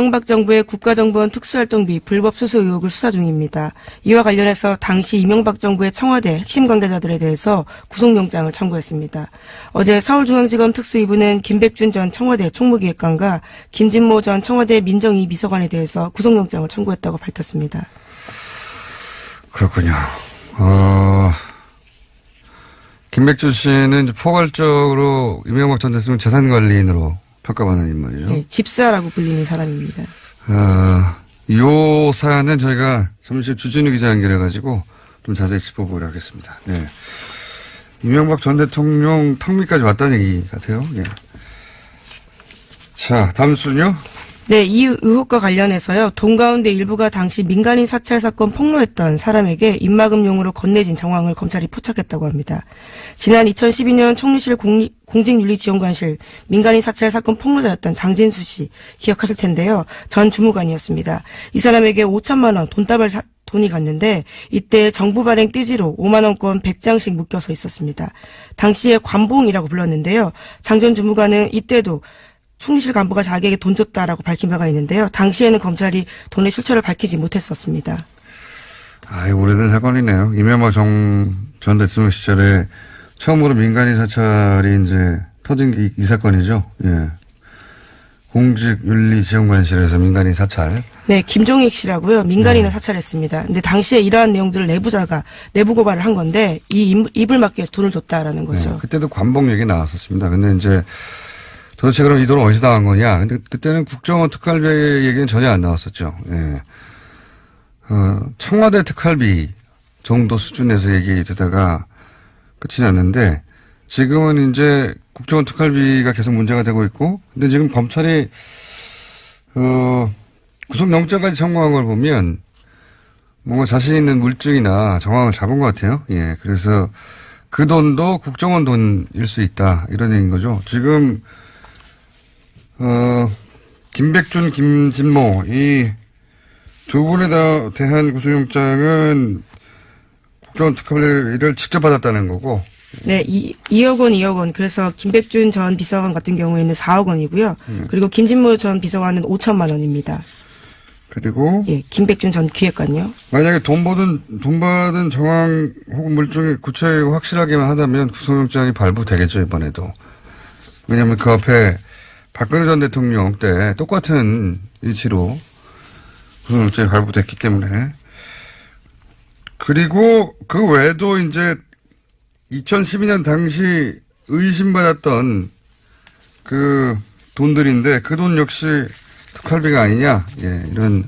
이명박 정부의 국가정보원 특수활동비 불법 수수 의혹을 수사 중입니다. 이와 관련해서 당시 이명박 정부의 청와대 핵심 관계자들에 대해서 구속영장을 청구했습니다. 어제 서울중앙지검 특수이부는 김백준 전 청와대 총무기획관과 김진모 전 청와대 민정이 비서관에 대해서 구속영장을 청구했다고 밝혔습니다. 그렇군요. 김백준 씨는 이제 포괄적으로 이명박 전 대통령 재산관리인으로 평가받는 인물이죠. 네, 집사라고 불리는 사람입니다. 이 사안은 저희가 잠시 주진우 기자 연결해가지고 좀 자세히 짚어보도록 하겠습니다. 네. 이명박 전 대통령 턱밑까지 왔다는 얘기 같아요. 예. 자, 다음 순요. 네, 이 의혹과 관련해서요. 돈 가운데 일부가 당시 민간인 사찰 사건 폭로했던 사람에게 입막음용으로 건네진 정황을 검찰이 포착했다고 합니다. 지난 2012년 총리실 공직윤리지원관실 민간인 사찰 사건 폭로자였던 장진수 씨 기억하실 텐데요. 전 주무관이었습니다. 이 사람에게 5천만 원 돈이 갔는데 이때 정부 발행 띠지로 5만 원권 100장씩 묶여서 있었습니다. 당시에 관봉이라고 불렀는데요. 장 전 주무관은 이때도 총리실 간부가 자기에게 돈 줬다라고 밝힌 바가 있는데요. 당시에는 검찰이 돈의 출처를 밝히지 못했었습니다. 오래된 사건이네요. 이명박 전 대통령 시절에 처음으로 민간인 사찰이 이제 터진 이 사건이죠. 예. 공직윤리지원관실에서 민간인 사찰. 네, 김종익 씨라고요. 민간인을 사찰했습니다. 근데 당시에 이러한 내용들을 내부자가 내부 고발을 한 건데 이 입을 막기 위해서 돈을 줬다라는 거죠. 네, 그때도 관봉 얘기 나왔었습니다. 근데 이제 도대체 그럼 이 돈은 어디서 나간 거냐? 근데 그때는 국정원 특활비 얘기는 전혀 안 나왔었죠. 예. 청와대 특활비 정도 수준에서 얘기되다가 끝이 났는데 지금은 이제 국정원 특활비가 계속 문제가 되고 있고 근데 지금 검찰이 구속영장까지 청구한 걸 보면 뭔가 자신 있는 물증이나 정황을 잡은 것 같아요. 예. 그래서 그 돈도 국정원 돈일 수 있다. 이런 얘기인 거죠. 지금 김백준, 김진모, 이 두 분에 대한 구속영장은 국정원 특활비를 직접 받았다는 거고. 네, 2억 원, 2억 원. 그래서 김백준 전 비서관 같은 경우에는 4억 원이고요. 그리고 김진모 전 비서관은 5천만 원입니다. 그리고? 예, 김백준 전 기획관요. 만약에 돈 받은 정황 혹은 물증이 구체적이고 확실하게만 하다면 구속영장이 발부되겠죠, 이번에도. 왜냐하면 그 앞에 박근혜 전 대통령 때 똑같은 이치로 구속영장이 발부됐기 때문에. 그리고 그 외에도 이제 2012년 당시 의심받았던 그 돈들인데 그 돈 역시 특활비가 아니냐. 예, 이런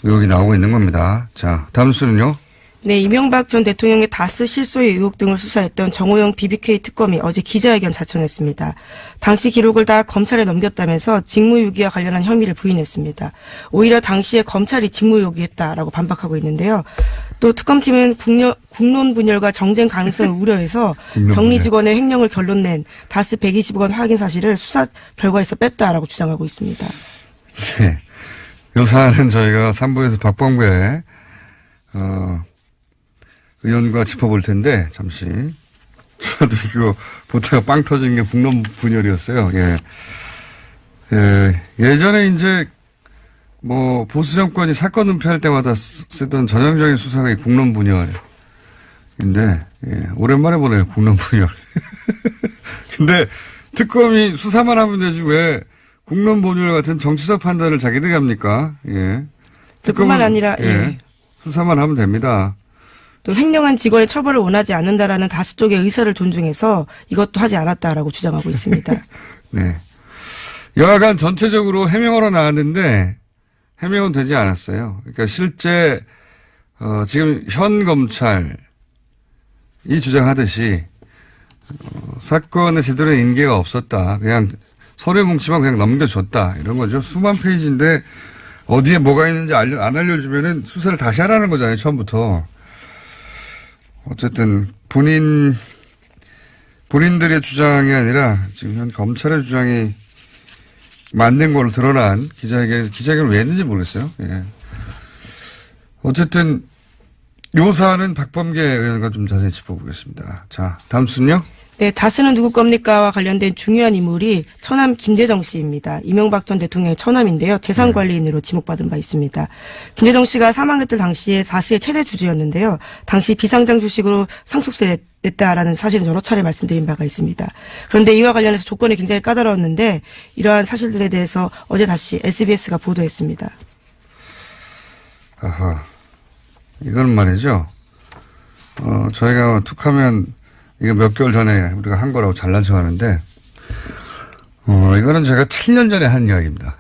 의혹이 나오고 있는 겁니다. 자, 다음 수는요. 네, 이명박 전 대통령의 다스 실소의 의혹 등을 수사했던 정호영 BBK 특검이 어제 기자회견 자청했습니다. 당시 기록을 다 검찰에 넘겼다면서 직무유기와 관련한 혐의를 부인했습니다. 오히려 당시에 검찰이 직무유기했다라고 반박하고 있는데요. 또 특검팀은 국론 분열과 정쟁 가능성을 우려해서 격리 직원의 횡령을 결론낸 다스 120억 원 확인 사실을 수사 결과에서 뺐다라고 주장하고 있습니다. 네. 이 사안은 저희가 3부에서 박범계 의원과 짚어볼 텐데 잠시 저도 이거 보다가 빵 터진 게 국론 분열이었어요. 예. 예. 예전에 이제 뭐 보수 정권이 사건 은폐할 때마다 쓰던 전형적인 수사가 이 국론 분열인데 예. 오랜만에 보네요. 국론 분열. 근데 특검이 수사만 하면 되지 왜 국론 분열 같은 정치적 판단을 자기들이 합니까? 예. 뿐만 아니라 예. 수사만 하면 됩니다. 또 횡령한 직원의 처벌을 원하지 않는다라는 다수 쪽의 의사를 존중해서 이것도 하지 않았다라고 주장하고 있습니다. 네. 여하간 전체적으로 해명으로 나왔는데 해명은 되지 않았어요. 그러니까 실제 지금 현 검찰이 주장하듯이 사건에 제대로 된 인계가 없었다. 그냥 서류 뭉치만 그냥 넘겨줬다. 이런 거죠. 수만 페이지인데 어디에 뭐가 있는지 안 알려주면은 수사를 다시 하라는 거잖아요. 처음부터. 어쨌든 본인들의 주장이 아니라 지금 현 검찰의 주장이 맞는 걸로 드러난 기자회견을 왜 했는지 모르겠어요. 예. 어쨌든 요 사안은 박범계 의원과 좀 자세히 짚어보겠습니다. 자, 다음 순요. 네, 다스는 누구 겁니까와 관련된 중요한 인물이 처남 김대정 씨입니다. 이명박 전 대통령의 처남인데요. 재산관리인으로 지목받은 바 있습니다. 김대정 씨가 사망했을 당시에 다스의 최대 주주였는데요. 당시 비상장 주식으로 상속세 냈다라는 사실은 여러 차례 말씀드린 바가 있습니다. 그런데 이와 관련해서 조건이 굉장히 까다로웠는데 이러한 사실들에 대해서 어제 다시 SBS가 보도했습니다. 아하. 이건 말이죠. 저희가 툭하면 이거 몇 개월 전에 우리가 한 거라고 잘난 척 하는데, 이거는 제가 7년 전에 한 이야기입니다.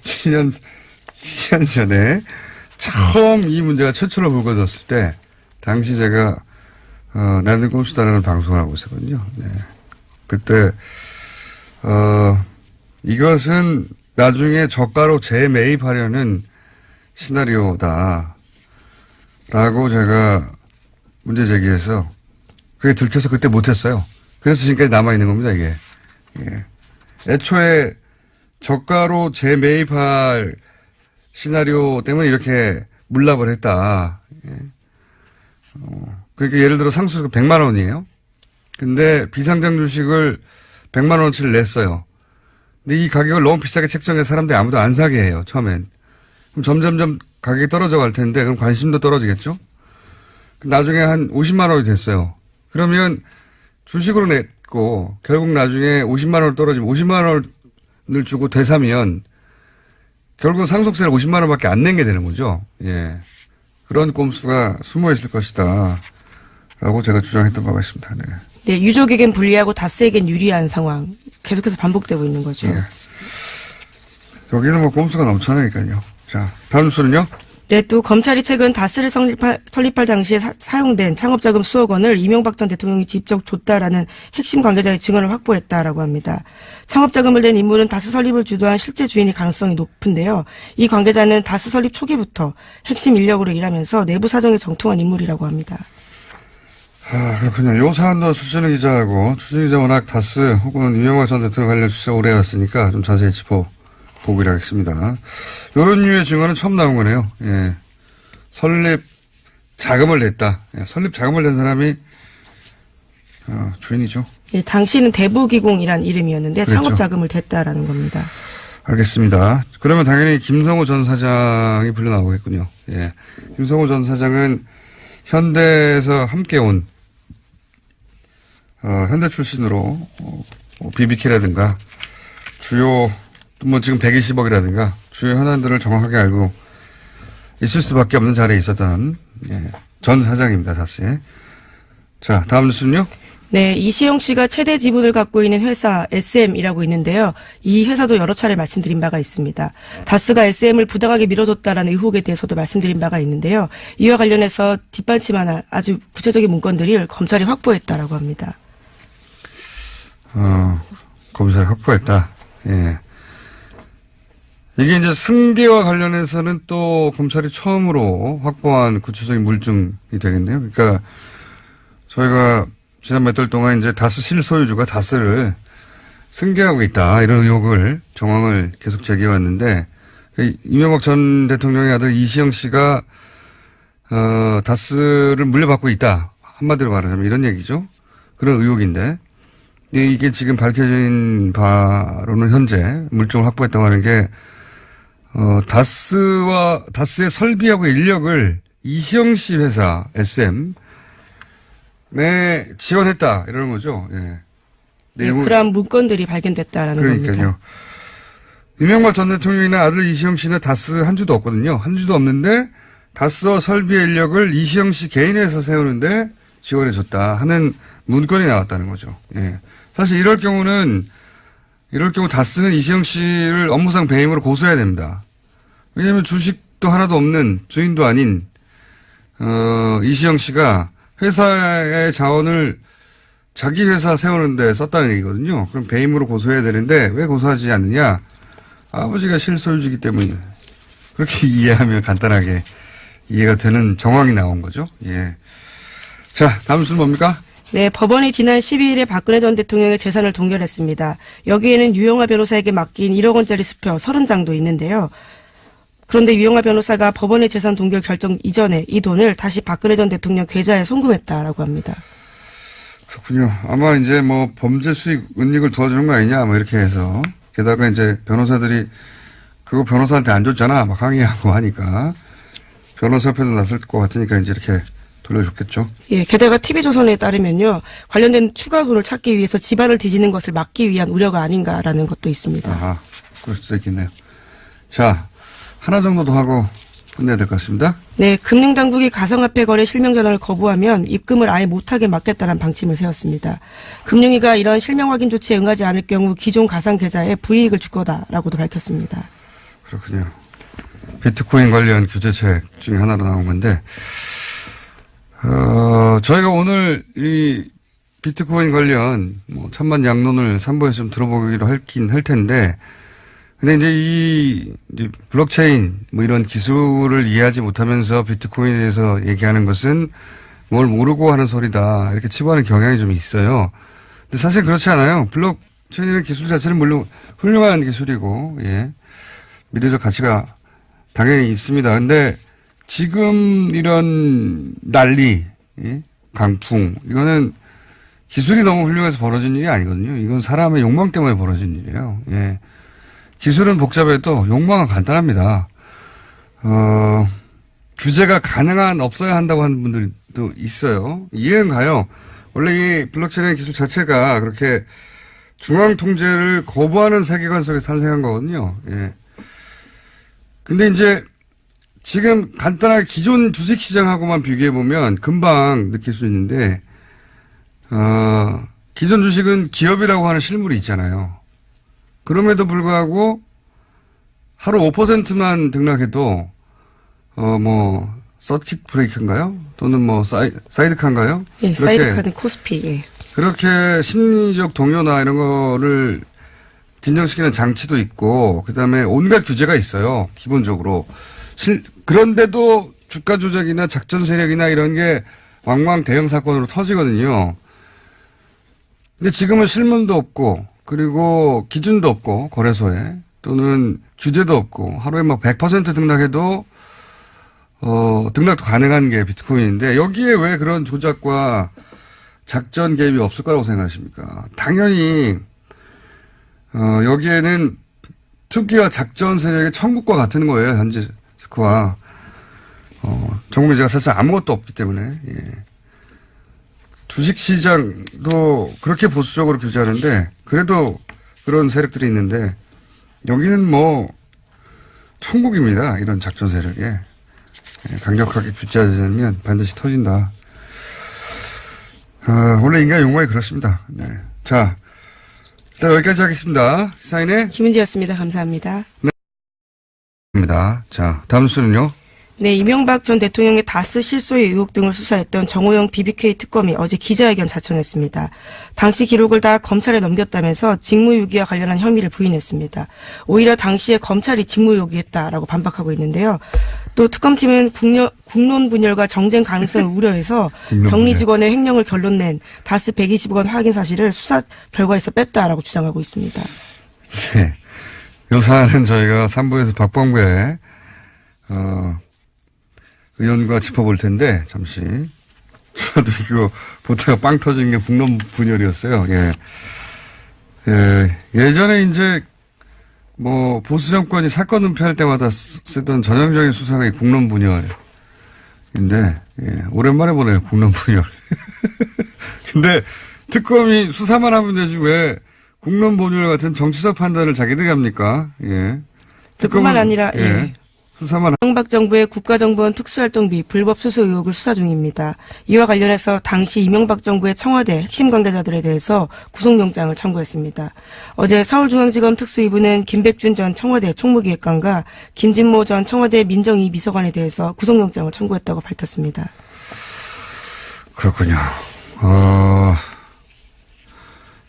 7년 전에 처음 이 문제가 최초로 불거졌을 때, 당시 제가, 나는 꼼수다라는 방송을 하고 있었거든요. 네. 그때, 이것은 나중에 저가로 재매입하려는 시나리오다. 라고 제가 문제 제기해서 그게 들켜서 그때 못했어요. 그래서 지금까지 남아있는 겁니다, 이게. 예. 애초에 저가로 재매입할 시나리오 때문에 이렇게 물납을 했다. 예. 그러니까 예를 들어 상수가 100만 원이에요. 근데 비상장 주식을 100만 원어치를 냈어요. 근데 이 가격을 너무 비싸게 책정해서 사람들이 아무도 안 사게 해요, 처음엔. 그럼 점점점 가격이 떨어져 갈 텐데, 그럼 관심도 떨어지겠죠? 나중에 한 50만 원이 됐어요. 그러면 주식으로 냈고, 결국 나중에 50만 원 떨어지면 50만 원을 주고 되사면, 결국은 상속세를 50만 원밖에 안 낸 게 되는 거죠. 예. 그런 꼼수가 숨어 있을 것이다. 라고 제가 주장했던 바가 있습니다. 네. 네, 유족에겐 불리하고 다스에겐 유리한 상황. 계속해서 반복되고 있는 거죠. 예. 여기는 뭐 꼼수가 넘쳐나니까요. 자, 다음 뉴스는요? 네, 또 검찰이 최근 다스를 설립할 당시에 사용된 창업자금 수억 원을 이명박 전 대통령이 직접 줬다라는 핵심 관계자의 증언을 확보했다라고 합니다. 창업자금을 낸 인물은 다스 설립을 주도한 실제 주인일 가능성이 높은데요. 이 관계자는 다스 설립 초기부터 핵심 인력으로 일하면서 내부 사정에 정통한 인물이라고 합니다. 아, 그렇군요. 요 사안도 추진우 기자하고, 추진우 기자 워낙 다스 혹은 이명박 전 대통령 관련 취재 오래 해왔으니까 좀 자세히 짚어보기로 하겠습니다. 요런 류의 증언은 처음 나온 거네요. 예. 설립 자금을 냈다. 예. 설립 자금을 낸 사람이, 주인이죠. 예, 당시는 대부기공이란 이름이었는데 그렇죠. 창업 자금을 댔다라는 겁니다. 알겠습니다. 그러면 당연히 김성호 전 사장이 불려 나오겠군요. 예. 김성호 전 사장은 현대에서 함께 온, 현대 출신으로, BBK라든가, 주요, 뭐 지금 120억이라든가, 주요 현안들을 정확하게 알고 있을 수밖에 없는 자리에 있었던, 예, 전 사장입니다, 다스에. 자, 다음 뉴스는요? 네, 이시영 씨가 최대 지분을 갖고 있는 회사 SM이라고 있는데요. 이 회사도 여러 차례 말씀드린 바가 있습니다. 다스가 SM을 부당하게 밀어줬다라는 의혹에 대해서도 말씀드린 바가 있는데요. 이와 관련해서 뒷받침할 아주 구체적인 문건들을 검찰이 확보했다라고 합니다. 검찰이 확보했다. 예. 이게 이제 승계와 관련해서는 또 검찰이 처음으로 확보한 구체적인 물증이 되겠네요. 그러니까 저희가 지난 몇 달 동안 이제 다스 실소유주가 다스를 승계하고 있다. 이런 의혹을, 정황을 계속 제기해왔는데, 이명박 전 대통령의 아들 이시영 씨가, 다스를 물려받고 있다. 한마디로 말하자면 이런 얘기죠. 그런 의혹인데, 이게 지금 밝혀진 바로는 현재 물증을 확보했다고 하는 게, 다스의 설비하고 인력을 이시영 씨 회사, SM, 네, 지원했다. 이러는 거죠. 예. 네, 그러한 문건들이 발견됐다라는 그러니까요. 겁니다. 이명박 전 대통령이나 아들 이시영 씨는 다스 한 주도 없거든요. 한 주도 없는데 다스와 설비의 인력을 이시영 씨 개인회사 세우는데 지원해줬다 하는 문건이 나왔다는 거죠. 예. 사실 이럴 경우 다스는 이시영 씨를 업무상 배임으로 고소해야 됩니다. 왜냐하면 주식도 하나도 없는 주인도 아닌 이시영 씨가 회사의 자원을 자기 회사 세우는데 썼다는 얘기거든요. 그럼 배임으로 고소해야 되는데 왜 고소하지 않느냐? 아버지가 실소유주기 때문에 그렇게 이해하면 간단하게 이해가 되는 정황이 나온 거죠. 예. 자, 다음 순 뭡니까? 네, 법원이 지난 12일에 박근혜 전 대통령의 재산을 동결했습니다. 여기에는 유영하 변호사에게 맡긴 1억 원짜리 수표 30장도 있는데요. 그런데 유영하 변호사가 법원의 재산 동결 결정 이전에 이 돈을 다시 박근혜 전 대통령 계좌에 송금했다라고 합니다. 그렇군요. 아마 이제 뭐 범죄 수익 은닉을 도와주는 거 아니냐, 뭐 이렇게 해서. 게다가 이제 변호사들이 그거 변호사한테 안 줬잖아, 막 항의하고 하니까. 변호사 협회도 났을 것 같으니까 이제 이렇게 돌려줬겠죠. 예, 게다가 TV조선에 따르면요. 관련된 추가 돈을 찾기 위해서 집안을 뒤지는 것을 막기 위한 우려가 아닌가라는 것도 있습니다. 아하, 그럴 수도 있겠네요. 자, 하나 정도 더 하고 끝내야 될 것 같습니다. 네, 금융당국이 가상화폐 거래 실명 전환을 거부하면 입금을 아예 못하게 막겠다는 방침을 세웠습니다. 금융위가 이런 실명 확인 조치에 응하지 않을 경우 기존 가상 계좌에 불이익을 줄 거다라고도 밝혔습니다. 그렇군요. 비트코인 관련 규제책 중에 하나로 나온 건데, 저희가 오늘 이 비트코인 관련 뭐 천만 양론을 3부에서 좀 들어보기로 할 텐데, 근데 이제 블록체인 뭐 이런 기술을 이해하지 못하면서 비트코인에 대해서 얘기하는 것은 뭘 모르고 하는 소리다. 이렇게 치부하는 경향이 좀 있어요. 근데 사실 그렇지 않아요. 블록체인이라는 기술 자체는 물론 훌륭한 기술이고, 예. 미래적 가치가 당연히 있습니다. 근데 지금 이런 난리, 예? 강풍, 이거는 기술이 너무 훌륭해서 벌어진 일이 아니거든요. 이건 사람의 욕망 때문에 벌어진 일이에요. 예. 기술은 복잡해도 욕망은 간단합니다. 규제가 없어야 한다고 하는 분들도 있어요. 이해는 가요. 원래 이 블록체인 기술 자체가 그렇게 중앙 통제를 거부하는 세계관 속에 탄생한 거거든요. 예. 근데 이제 지금 간단하게 기존 주식시장하고만 비교해보면 금방 느낄 수 있는데, 기존 주식은 기업이라고 하는 실물이 있잖아요. 그럼에도 불구하고 하루 5%만 등락해도, 서킷 브레이크인가요? 또는 사이드카인가요? 예, 사이드카는 코스피, 예. 그렇게 심리적 동요나 이런 거를 진정시키는 장치도 있고, 그 다음에 온갖 규제가 있어요. 기본적으로. 그런데도 주가 조작이나 작전 세력이나 이런 게 왕왕 대형 사건으로 터지거든요. 근데 지금은 실문도 없고, 그리고 기준도 없고, 거래소에. 또는 규제도 없고, 하루에 100% 등락해도, 등락도 가능한 게 비트코인인데, 여기에 왜 그런 조작과 작전 개입이 없을 거라고 생각하십니까? 당연히, 여기에는 특기와 작전 세력의 천국과 같은 거예요, 현재 스코어. 정부 제가 사실 아무것도 없기 때문에, 예. 주식시장도 그렇게 보수적으로 규제하는데, 그래도 그런 세력들이 있는데, 여기는 천국입니다. 이런 작전 세력에. 예, 강력하게 규제하자면 반드시 터진다. 원래 인간의 욕망이 그렇습니다. 네. 자, 일단 여기까지 하겠습니다. 시사인의 김은지였습니다. 감사합니다. 네. 자, 다음 수는요. 네, 이명박 전 대통령의 다스 실소의 의혹 등을 수사했던 정호영 BBK 특검이 어제 기자회견 자청했습니다. 당시 기록을 다 검찰에 넘겼다면서 직무유기와 관련한 혐의를 부인했습니다. 오히려 당시에 검찰이 직무유기했다라고 반박하고 있는데요. 또 특검팀은 국론 분열과 정쟁 가능성을 우려해서 격리 직원의 횡령을 결론낸 다스 120억 원 확인 사실을 수사 결과에서 뺐다라고 주장하고 있습니다. 네. 이 사안은 저희가 3부에서 박범계 의원과 짚어볼 텐데, 잠시. 저도 이거 보다가 빵 터진 게 북론 분열이었어요. 예. 예. 예전에 이제, 보수 정권이 사건 은폐할 때마다 쓰던 전형적인 수사가 이 국론 분열인데, 예. 오랜만에 보네요, 국론 분열. 근데 특검이 수사만 하면 되지 왜 국론 분열 같은 정치적 판단을 자기들이 합니까? 예. 뿐만 아니라, 예. 수사만 이명박 정부의 국가정보원 특수활동비 불법 수수 의혹을 수사 중입니다. 이와 관련해서 당시 이명박 정부의 청와대 핵심 관계자들에 대해서 구속영장을 청구했습니다. 어제 서울중앙지검 특수이부는 김백준 전 청와대 총무기획관과 김진모 전 청와대 민정위 비서관에 대해서 구속영장을 청구했다고 밝혔습니다. 그렇군요.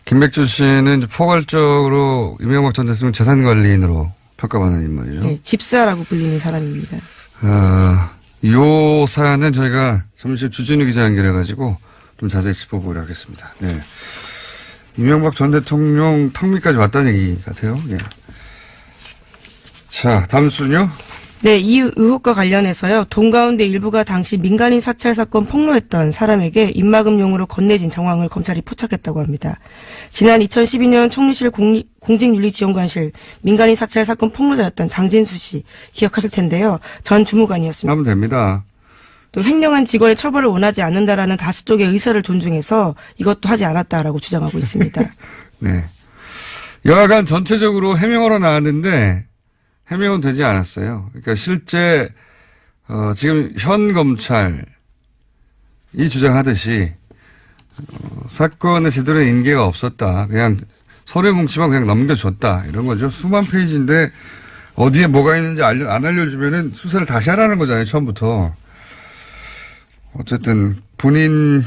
김백준 씨는 포괄적으로 이명박 전 대통령 재산관리인으로 평가받는 인물이죠. 네, 집사라고 불리는 사람입니다. 요 사안은 저희가 잠시 주진우 기자 연결해가지고 좀 자세히 짚어보도록 하겠습니다. 네. 이명박 전 대통령 턱밑까지 왔다는 얘기 같아요. 예. 자, 다음 순요. 네, 이 의혹과 관련해서요. 돈 가운데 일부가 당시 민간인 사찰 사건 폭로했던 사람에게 입막음용으로 건네진 정황을 검찰이 포착했다고 합니다. 지난 2012년 총리실 공직윤리지원관실 민간인 사찰 사건 폭로자였던 장진수 씨 기억하실 텐데요. 전 주무관이었습니다. 하면 됩니다. 또 횡령한 직원의 처벌을 원하지 않는다라는 다수 쪽의 의사를 존중해서 이것도 하지 않았다라고 주장하고 있습니다. 네. 여하간 전체적으로 해명으로 나왔는데 해명은 되지 않았어요. 그러니까 실제 지금 현 검찰이 주장하듯이 사건에 제대로 인계가 없었다. 그냥 서류 뭉치만 그냥 넘겨줬다. 이런 거죠. 수만 페이지인데 어디에 뭐가 있는지 안 알려주면은 수사를 다시 하라는 거잖아요. 처음부터. 어쨌든 본인들의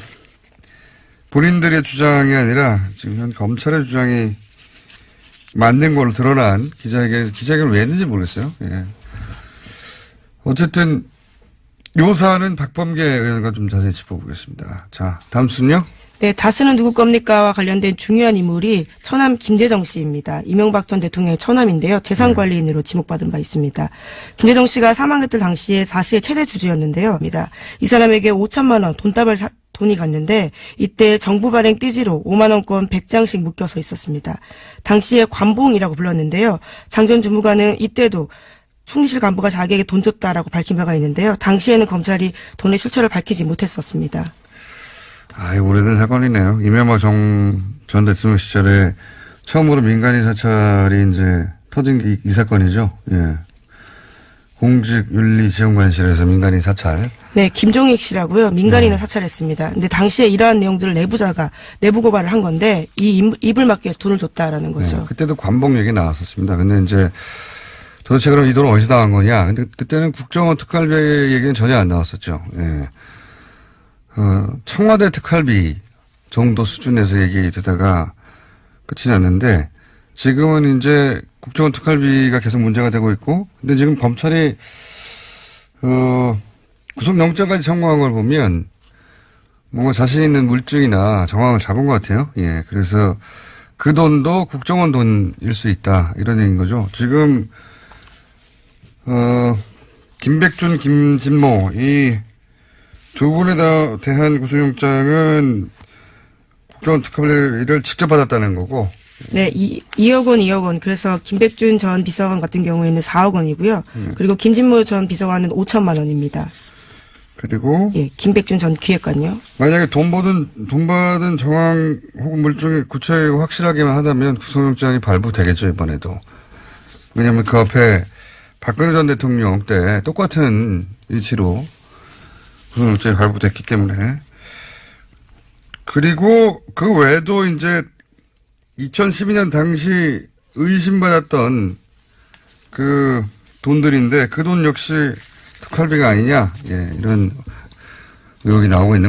주장이 아니라 지금 현 검찰의 주장이 맞는 걸로 드러난 기자회견을 왜 했는지 모르겠어요. 예. 어쨌든 요 사안은 박범계 의원과 좀 자세히 짚어보겠습니다. 자, 다음 순요. 네, 다스는 누구 겁니까와 관련된 중요한 인물이 처남 김대정 씨입니다. 이명박 전 대통령의 처남인데요. 재산관리인으로 지목받은 바 있습니다. 김대정 씨가 사망했을 당시에 다스의 최대 주주였는데요. 이 사람에게 5천만 원 돈이 갔는데 이때 정부 발행 띠지로 5만 원권 100장씩 묶여서 있었습니다. 당시에 관봉이라고 불렀는데요. 장 전 주무관은 이때도 총리실 간부가 자기에게 돈 줬다라고 밝힌 바가 있는데요. 당시에는 검찰이 돈의 출처를 밝히지 못했었습니다. 오래된 사건이네요. 이명박 전 대통령 시절에 처음으로 민간인 사찰이 이제 터진 이 사건이죠. 예. 공직윤리지원관실에서 민간인 사찰. 네, 김종익 씨라고요. 민간인을 사찰했습니다. 근데 당시에 이러한 내용들을 내부자가 내부 고발을 한 건데 이 입을 막기 위해서 돈을 줬다라는 거죠. 네, 그때도 관봉 얘기 나왔었습니다. 근데 이제 도대체 그럼 이 돈은 어디서 나간 거냐? 근데 그때는 국정원 특활비 얘기는 전혀 안 나왔었죠. 예. 청와대 특활비 정도 수준에서 얘기되다가 끝이 났는데 지금은 이제 국정원 특활비가 계속 문제가 되고 있고 근데 지금 검찰이 구속영장까지 청구한 걸 보면 뭔가 자신 있는 물증이나 정황을 잡은 것 같아요. 예. 그래서 그 돈도 국정원 돈일 수 있다. 이런 얘기인 거죠. 지금, 김백준, 김진모, 이 두 분에 대한 구속영장은 국정원 특활비를 직접 받았다는 거고. 네, 2억 원. 그래서 김백준 전 비서관 같은 경우에는 4억 원이고요. 그리고 김진모 전 비서관은 5천만 원입니다. 그리고 예, 김백준 전 기획관요. 만약에 돈 받은 정황 혹은 물증이 구체적이고 확실하게만 하다면 구속영장이 발부되겠죠, 이번에도. 왜냐하면 그 앞에 박근혜 전 대통령 때 똑같은 이치로 구속영장이 발부됐기 때문에. 그리고 그 외에도 이제 2012년 당시 의심받았던 그 돈들인데 그 돈 역시 특활비가 아니냐, 예, 이런 의혹이 나오고 있는 겁니다.